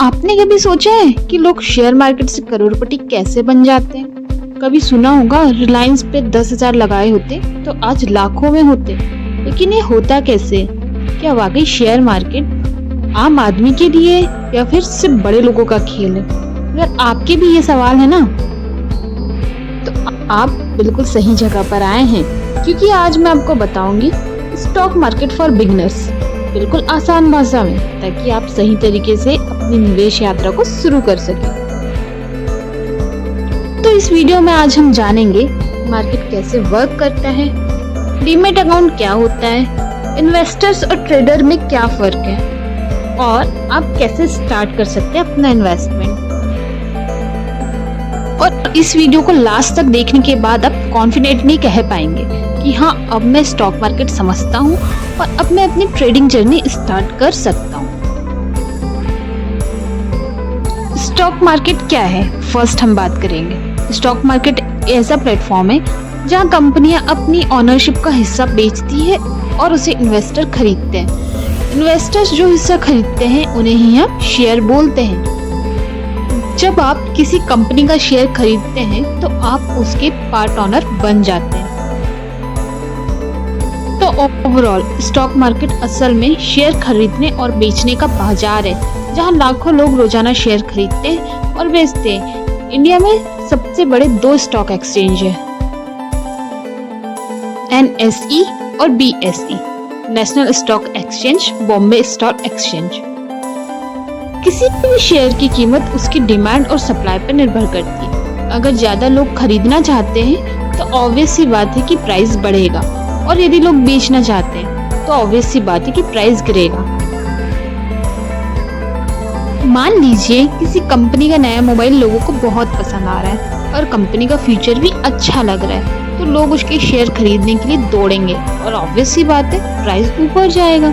आपने कभी सोचा है कि लोग शेयर मार्केट से करोड़पति कैसे बन जाते हैं? कभी सुना होगा रिलायंस पे 10,000 लगाए होते तो आज लाखों में होते। लेकिन ये होता कैसे? क्या वाकई शेयर मार्केट आम आदमी के लिए या फिर सिर्फ बड़े लोगों का खेल है? अगर आपके भी ये सवाल है ना, तो आप बिल्कुल सही जगह पर आए हैं, क्योंकि आज मैं आपको बताऊंगी स्टॉक मार्केट फॉर बिगिनर्स, बिल्कुल आसान भाषा में, ताकि आप सही तरीके से अपनी निवेश यात्रा को शुरू कर सकें। तो इस वीडियो में आज हम जानेंगे मार्केट कैसे वर्क करता है, डीमैट अकाउंट क्या होता है, इन्वेस्टर्स और ट्रेडर में क्या फर्क है, और आप कैसे स्टार्ट कर सकते हैं अपना इन्वेस्टमेंट। और इस वीडियो को लास्ट तक देखने के बाद आप कॉन्फिडेंटली कह पाएंगे कि हाँ, अब मैं स्टॉक मार्केट समझता हूँ और अब मैं अपनी ट्रेडिंग जर्नी स्टार्ट कर सकता हूँ। स्टॉक मार्केट क्या है, फर्स्ट हम बात करेंगे। स्टॉक मार्केट ऐसा प्लेटफॉर्म है जहाँ कंपनियां अपनी ओनरशिप का हिस्सा बेचती है और उसे इन्वेस्टर खरीदते हैं। इन्वेस्टर्स जो हिस्सा खरीदते हैं उन्हें ही हम शेयर बोलते हैं। जब आप किसी कंपनी का शेयर खरीदते हैं तो आप उसके पार्ट ओनर बन जाते हैं। तो ओवरऑल स्टॉक मार्केट असल में शेयर खरीदने और बेचने का बाजार है, जहां लाखों लोग रोजाना शेयर खरीदते हैं और बेचते हैं। इंडिया में सबसे बड़े 2 स्टॉक एक्सचेंज है, NSE और BSE, national stock exchange, Bombay stock exchange. किसी भी शेयर की कीमत उसकी डिमांड और सप्लाई पर निर्भर करती है। अगर ज्यादा लोग खरीदना चाहते हैं तो ऑब्वियस सी बात है कि प्राइस बढ़ेगा, और यदि लोग बेचना चाहते हैं तो ऑब्वियस सी बात है कि प्राइस गिरेगा। मान लीजिए किसी कंपनी का नया मोबाइल लोगों को बहुत पसंद आ रहा है और कंपनी का फीचर भी अच्छा लग रहा है, तो लोग उसके शेयर खरीदने के लिए दौड़ेंगे और ऑब्वियस सी बात है प्राइस ऊपर जाएगा।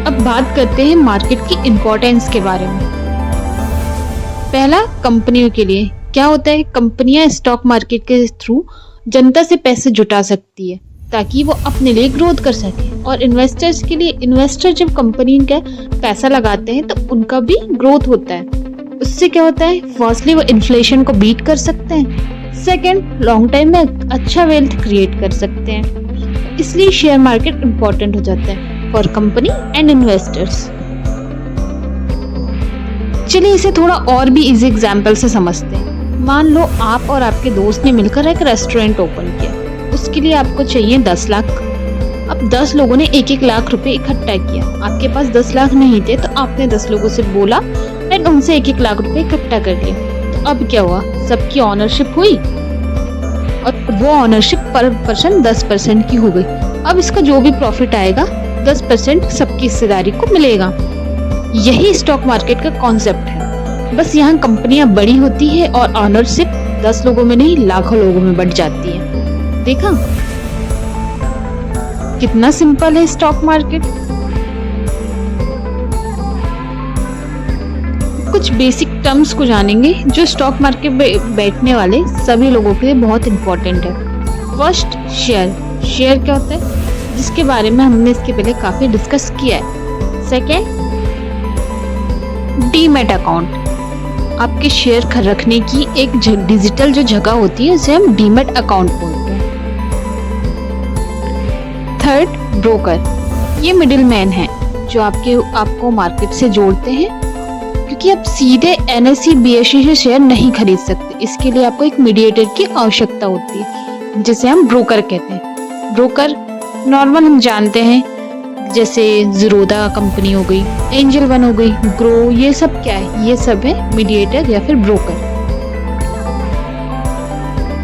अब बात करते हैं मार्केट की इम्पोर्टेंस के बारे में। पहला, कंपनियों के लिए क्या होता है? कंपनियां स्टॉक मार्केट के थ्रू जनता से पैसे जुटा सकती है ताकि वो अपने लिए ग्रोथ कर सके। और इन्वेस्टर्स के लिए, इन्वेस्टर जब कंपनी का पैसा लगाते हैं तो उनका भी ग्रोथ होता है। उससे क्या होता है? फर्स्टली वो इन्फ्लेशन को बीट कर सकते हैं, सेकंड लॉन्ग टाइम में अच्छा वेल्थ क्रिएट कर सकते हैं। इसलिए शेयर मार्केट इम्पोर्टेंट हो जाता है फॉर कंपनी एंड इन्वेस्टर्स। चलिए इसे थोड़ा और भी इजी एग्जाम्पल से समझते हैं। मान लो आप और आपके दोस्त ने मिलकर एक रेस्टोरेंट ओपन किया। उसके लिए आपको चाहिए 10 लाख। अब 10 लोगों ने 1-1 लाख रुपए इकट्ठा किया। आपके पास 10 लाख नहीं थे तो आपने 10 लोगों से बोला एंड उनसे 1-1 लाख रुपए इकट्ठा कर लिया। तो अब क्या हुआ? सबकी ओनरशिप हुई और वो ओनरशिप पर पर्सन 10% की हो गई। अब इसका जो भी प्रॉफिट आएगा 10% सबकी हिस्सेदारी को मिलेगा। यही स्टॉक मार्केट का कॉन्सेप्ट है। बस यहाँ कंपनियां बड़ी होती है और ओनरशिप 10 लोगों में नहीं लाखों लोगों में बढ़ जाती है। देखा कितना सिंपल है स्टॉक मार्केट। कुछ बेसिक टर्म्स को जानेंगे जो स्टॉक मार्केट में बैठने वाले सभी लोगों के लिए बहुत इंपॉर्टेंट है। First, share. शेयर क्या होता है, जिसके बारे में हमने इसके पहले काफी डिस्कस किया है। सेकेंड, डीमैट अकाउंट, आपके शेयर रखने की एक डिजिटल जो जगह होती है उसे हम डीमैट अकाउंट बोलते हैं। Third, broker. ये मिडिल मैन है जो आपको मार्केट से जोड़ते हैं, क्योंकि आप सीधे NSE BSE से शेयर नहीं खरीद सकते। इसके लिए आपको एक मीडिएटर की आवश्यकता होती है, जिसे हम ब्रोकर कहते हैं। ब्रोकर नॉर्मल हम जानते हैं, जैसे ज़ीरोधा कंपनी हो गई, एंजल वन हो गई, ग्रो, ये सब क्या है? ये सब है मीडिएटर या फिर ब्रोकर।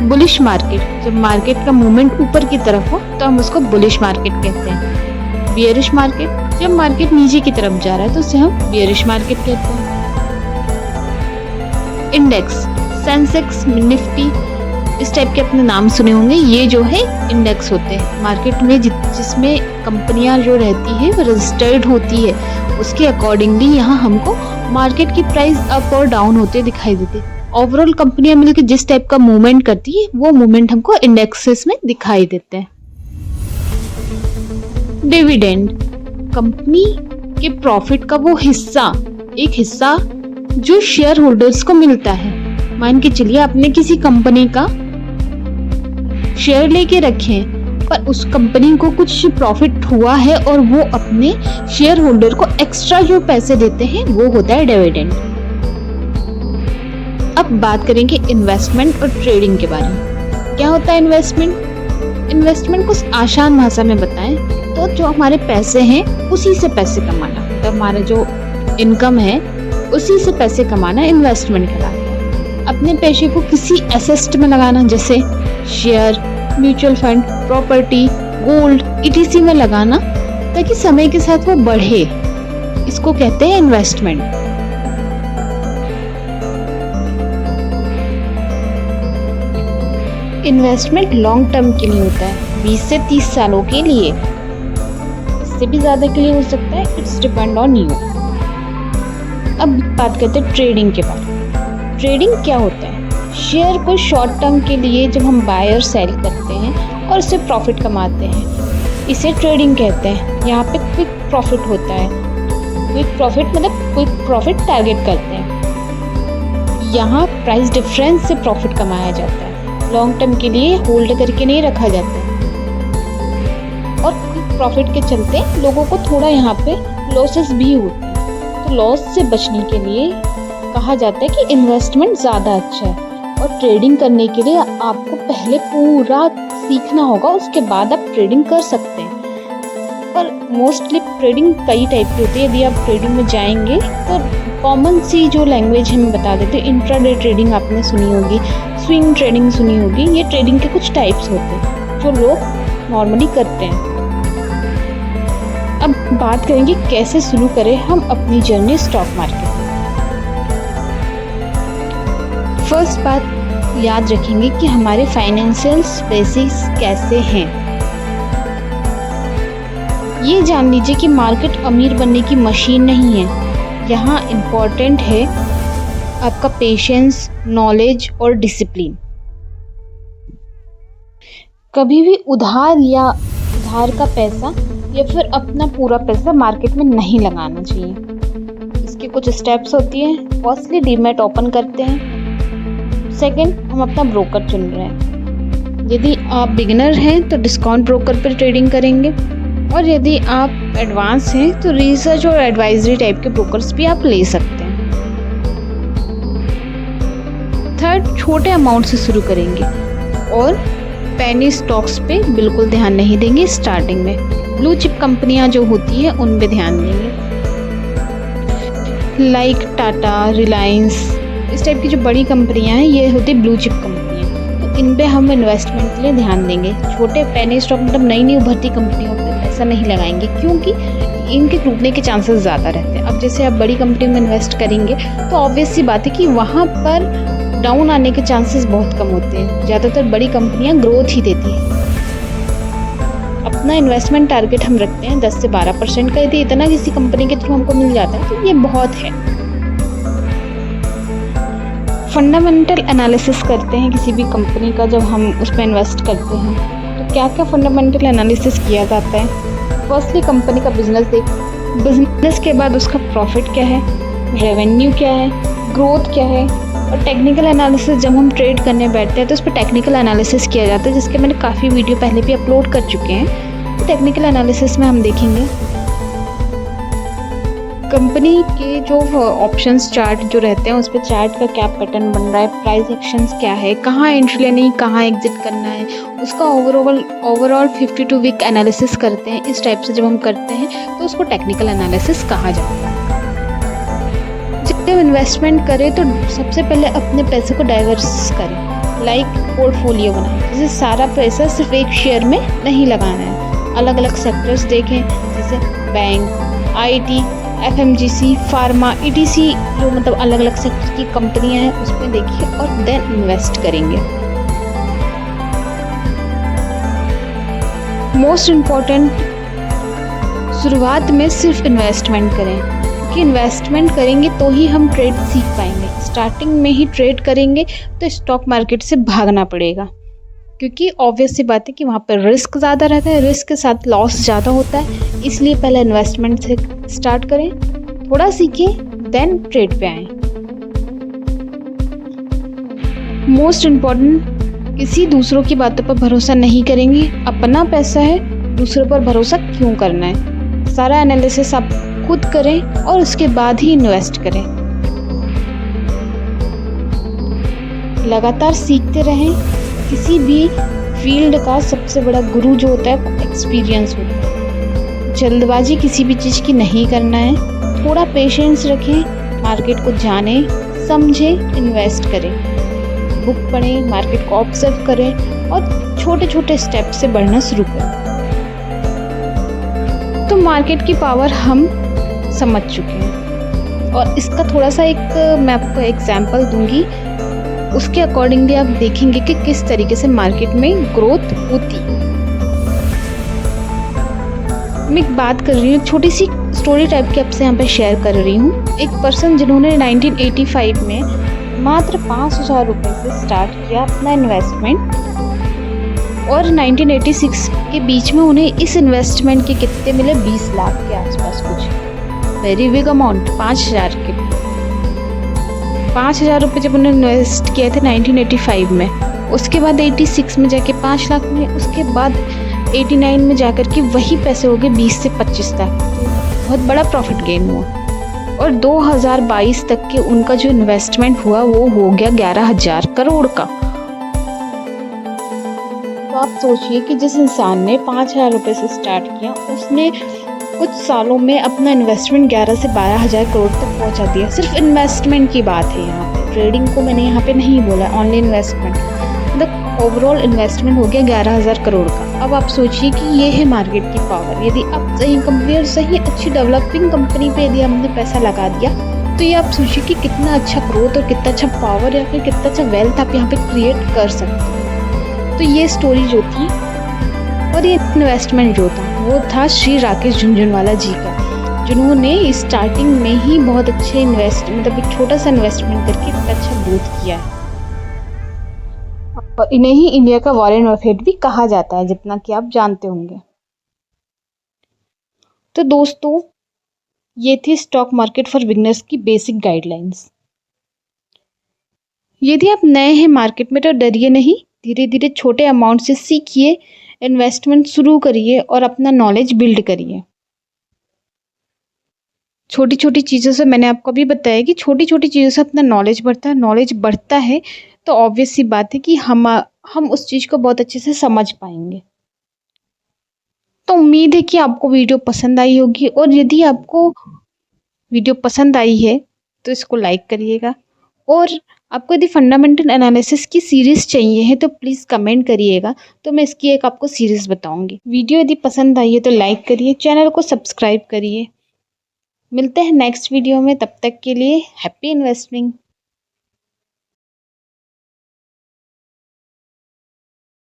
बुलिश मार्केट, जब मार्केट का मूवमेंट ऊपर की तरफ हो तो हम उसको बुलिश मार्केट कहते हैं। बियरिश मार्केट, जब मार्केट नीचे की तरफ जा रहा है तो उसे हम बियरिश मार्केट कहते हैं। इंडेक्स, सेंसेक्स, निफ्टी, इस टाइप के अपने नाम सुने होंगे। ये जो है इंडेक्स होते हैं मार्केट में, जिसमें कंपनियां जो रहती है वो रजिस्टर्ड होती है। उसके अकॉर्डिंगली यहाँ हमको मार्केट की प्राइस अप और डाउन होते दिखाई देते। ओवरऑल कंपनियां मिलकर जिस टाइप का मूवमेंट करती है वो मूवमेंट हमको इंडेक्सेस में दिखाई देते हैं। डिविडेंड, कंपनी कि प्रॉफिट का वो हिस्सा, एक हिस्सा जो शेयर होल्डर्स को मिलता है। मान के चलिए आपने किसी कंपनी का शेयर लेके रखे हैं, पर उस कंपनी को कुछ प्रॉफिट हुआ है और वो अपने शेयर होल्डर को एक्स्ट्रा जो पैसे देते हैं वो होता है डिविडेंड। अब बात करेंगे इन्वेस्टमेंट और ट्रेडिंग के बारे में। क्या होता है इन्वेस्टमेंट? इन्वेस्टमेंट को आसान भाषा में बताएं तो जो हमारे पैसे हैं उसी से पैसे कमाना, तो हमारा जो इनकम है उसी से पैसे कमाना इन्वेस्टमेंट कहलाता है। अपने पैसे को किसी एसेट में लगाना, जैसे share, mutual fund, property, gold, etc में लगाना, ताकि समय के साथ वो बढ़े, इसको कहते हैं इन्वेस्टमेंट। इन्वेस्टमेंट लॉन्ग टर्म के लिए होता है, 20 से 30 सालों के लिए, इससे भी ज्यादा के लिए हो सकता है, इट्स डिपेंड ऑन यू। अब बात करते हैं ट्रेडिंग के बारे में। ट्रेडिंग क्या होता है? शेयर को शॉर्ट टर्म के लिए जब हम बाय और सेल करते हैं और उससे प्रॉफिट कमाते हैं, इसे ट्रेडिंग कहते हैं। यहाँ पे क्विक प्रॉफिट होता है। क्विक प्रॉफिट मतलब क्विक प्रॉफिट टारगेट करते हैं। यहाँ प्राइस डिफरेंस से प्रॉफिट कमाया जाता है, लॉन्ग टर्म के लिए होल्ड करके नहीं रखा जाता है। और क्विक प्रॉफिट के चलते लोगों को थोड़ा यहाँ पे लॉसेस भी होते हैं, तो लॉस से बचने के लिए कहा जाता है कि इन्वेस्टमेंट ज़्यादा अच्छा है। और ट्रेडिंग करने के लिए आपको पहले पूरा सीखना होगा, उसके बाद आप ट्रेडिंग कर सकते हैं। पर मोस्टली ट्रेडिंग कई टाइप की होती है। यदि आप ट्रेडिंग में जाएंगे तो कॉमन सी जो लैंग्वेज है मैं बता देती हूँ। इंट्राडे ट्रेडिंग आपने सुनी होगी, स्विंग ट्रेडिंग सुनी होगी। ये ट्रेडिंग के कुछ टाइप्स होते हैं जो लोग नॉर्मली करते हैं। अब बात करेंगे कैसे शुरू करें हम अपनी जर्नी स्टॉक मार्केट में। फर्स्ट बात याद रखेंगे कि हमारे फाइनेंशियल बेसिस कैसे हैं। ये जान लीजिए कि मार्केट अमीर बनने की मशीन नहीं है। यहाँ इम्पोर्टेंट है आपका पेशेंस, नॉलेज और डिसिप्लिन। कभी भी उधार का पैसा या फिर अपना पूरा पैसा मार्केट में नहीं लगाना चाहिए। इसके कुछ स्टेप्स होती हैं। फर्स्टली डीमैट ओपन करते हैं। सेकंड, हम अपना ब्रोकर चुन रहे हैं। यदि आप बिगिनर हैं तो डिस्काउंट ब्रोकर पर ट्रेडिंग करेंगे, और यदि आप एडवांस हैं तो रिसर्च और एडवाइजरी टाइप के ब्रोकर्स भी आप ले सकते हैं। थर्ड, छोटे अमाउंट से शुरू करेंगे और पेनी स्टॉक्स पे बिल्कुल ध्यान नहीं देंगे स्टार्टिंग में। ब्लू चिप कंपनियां जो होती है उन पे ध्यान देंगे, लाइक टाटा, रिलायंस, इस टाइप की जो बड़ी कंपनियां हैं ये होती है ब्लू चिप कंपनियां। तो इन पे हम इन्वेस्टमेंट के लिए ध्यान देंगे। छोटे पेनी स्टॉक मतलब नई उभरती कंपनियों पे पैसा नहीं लगाएंगे, क्योंकि इनके टूटने के चांसेस ज़्यादा रहते हैं। अब जैसे आप बड़ी कंपनी में इन्वेस्ट करेंगे तो ऑब्वियस सी बात है कि वहाँ पर डाउन आने के चांसेस बहुत कम होते हैं। ज़्यादातर बड़ी कंपनियां ग्रोथ ही देती हैं। अपना इन्वेस्टमेंट टारगेट हम रखते हैं 10 से 12% का। यदि इतना किसी कंपनी के थ्रू हमको मिल जाता है तो ये बहुत है। फंडामेंटल एनालिसिस करते हैं किसी भी कंपनी का जब हम उसमें इन्वेस्ट करते हैं। तो क्या क्या फंडामेंटल एनालिसिस किया जाता है? फर्स्टली कंपनी का बिजनेस के बाद उसका प्रॉफिट क्या है, रेवेन्यू क्या है, ग्रोथ क्या है, और टेक्निकल एनालिसिस। जब हम ट्रेड करने बैठते हैं तो उस पर टेक्निकल एनालिसिस किया जाता है, जिसके मैंने काफ़ी वीडियो पहले भी अपलोड कर चुके हैं। तो टेक्निकल एनालिसिस में हम देखेंगे कंपनी के जो ऑप्शंस चार्ट जो रहते हैं उस पर चार्ट का क्या पैटर्न बन रहा है, प्राइस एक्शंस क्या है, कहाँ एंट्री लेनी, कहाँ एग्जिट करना है, उसका ओवरऑल 52 वीक एनालिसिस करते हैं। इस टाइप से जब हम करते हैं तो उसको टेक्निकल एनालिसिस कहा जाता है। जब इन्वेस्टमेंट करें तो सबसे पहले अपने पैसे को डाइवर्स करें, लाइक पोर्टफोलियो बनाएं। जैसे सारा पैसा सिर्फ एक शेयर में नहीं लगाना है, अलग अलग सेक्टर्स देखें, जैसे bank, IT, FMGC, pharma, etc, जो मतलब अलग अलग सेक्टर की कंपनियां हैं उसमें देखिए और देन इन्वेस्ट करेंगे। मोस्ट इम्पॉर्टेंट, शुरुआत में सिर्फ इन्वेस्टमेंट करें, क्योंकि इन्वेस्टमेंट करेंगे तो ही हम ट्रेड सीख पाएंगे। स्टार्टिंग में ही ट्रेड करेंगे तो स्टॉक मार्केट से भागना पड़ेगा। क्योंकि ऑब्वियस सी बात है कि वहाँ पर रिस्क ज़्यादा रहता है, रिस्क के साथ लॉस ज़्यादा होता है। इसलिए पहले इन्वेस्टमेंट से स्टार्ट करें, थोड़ा सीखें, देन ट्रेड पे आएँ। मोस्ट इम्पॉर्टेंट, किसी दूसरों की बातों पर भरोसा नहीं करेंगे। अपना पैसा है, दूसरों पर भरोसा क्यों करना है। सारा एनालिसिस आप खुद करें और उसके बाद ही इन्वेस्ट करें। लगातार सीखते रहें। किसी भी फील्ड का सबसे बड़ा गुरु जो होता है एक्सपीरियंस होता है। जल्दबाजी किसी भी चीज़ की नहीं करना है। थोड़ा पेशेंस रखें, मार्केट को जानें, समझें, इन्वेस्ट करें, बुक पढ़ें, मार्केट को ऑब्जर्व करें और छोटे छोटे स्टेप से बढ़ना शुरू करें। तो मार्केट की पावर हम समझ चुके हैं और इसका थोड़ा सा एक मैं आपको एग्जांपल दूंगी। उसके अकॉर्डिंगली आप देखेंगे कि किस तरीके से मार्केट में ग्रोथ होती है। मैं एक बात कर रही हूँ, छोटी सी स्टोरी टाइप की आपसे यहाँ पे शेयर कर रही हूँ। एक पर्सन जिन्होंने 1985 में मात्र 5,000 रुपये से स्टार्ट किया अपना इन्वेस्टमेंट और 1986 के बीच में उन्हें इस इन्वेस्टमेंट के कितने मिले, 20 लाख के आसपास कुछ। Very big amount. 5,000 रुपये जब उन्होंने इन्वेस्ट किए थे 1985 में, उसके बाद 86 में जाके 5 लाख में, उसके बाद 89 में जाकर के वही पैसे हो गए 20 से 25 लाख। बहुत बड़ा प्रॉफिट गेन हुआ और 2022 तक के उनका जो इन्वेस्टमेंट हुआ वो हो गया 11,000 करोड़ का। तो आप सोचिए कि जिस इंसान ने 5,000 रुपये से स्टार्ट किया, उसने कुछ सालों में अपना इन्वेस्टमेंट 11 से 12,000 करोड़ तक पहुंचा दिया। सिर्फ इन्वेस्टमेंट की बात है यहाँ पे, ट्रेडिंग को मैंने यहाँ पे नहीं बोला, ओनली इन्वेस्टमेंट। मतलब ओवरऑल इन्वेस्टमेंट हो गया 11,000 करोड़ का। अब आप सोचिए कि ये है मार्केट की पावर। यदि आप सही कंपनी और सही अच्छी डेवलपिंग कंपनी पे यदि हमने पैसा लगा दिया, तो ये आप सोचिए कि कितना अच्छा ग्रोथ और कितना अच्छा पावर या फिर कितना अच्छा वेल्थ आप यहाँ पे क्रिएट कर सकते हैं। तो ये स्टोरी जो थी और ये इन्वेस्टमेंट जो था वो था श्री राकेश झुनझुनवाला जी का, जिन्होंने स्टार्टिंग में ही बहुत अच्छे मतलब एक छोटा सा इन्वेस्टमेंट करके इतना अच्छा ग्रोथ किया है। और इन्हें ही इंडिया का वॉरेन बफेट भी कहा जाता है, जितना कि आप जानते होंगे। तो दोस्तों, ये थी स्टॉक मार्केट फॉर बिगनर्स की बेसिक गाइडलाइंस। यदि आप नए हैं मार्केट में तो डरिए नहीं, धीरे धीरे छोटे अमाउंट से सीखिए, इन्वेस्टमेंट शुरू करिए और अपना नॉलेज बिल्ड करिए। छोटी छोटी चीज़ों से मैंने आपको अभी बताया कि छोटी छोटी चीज़ों से अपना नॉलेज बढ़ता है। नॉलेज बढ़ता है तो ऑब्वियस सी बात है कि हम उस चीज़ को बहुत अच्छे से समझ पाएंगे। तो उम्मीद है कि आपको वीडियो पसंद आई होगी और यदि आपको वीडियो पसंद आई है तो इसको लाइक करिएगा। और आपको यदि फंडामेंटल एनालिसिस की सीरीज़ चाहिए है तो प्लीज़ कमेंट करिएगा, तो मैं इसकी एक आपको सीरीज़ बताऊंगी। वीडियो यदि पसंद आई है तो लाइक करिए, चैनल को सब्सक्राइब करिए। मिलते हैं नेक्स्ट वीडियो में, तब तक के लिए हैप्पी इन्वेस्टिंग।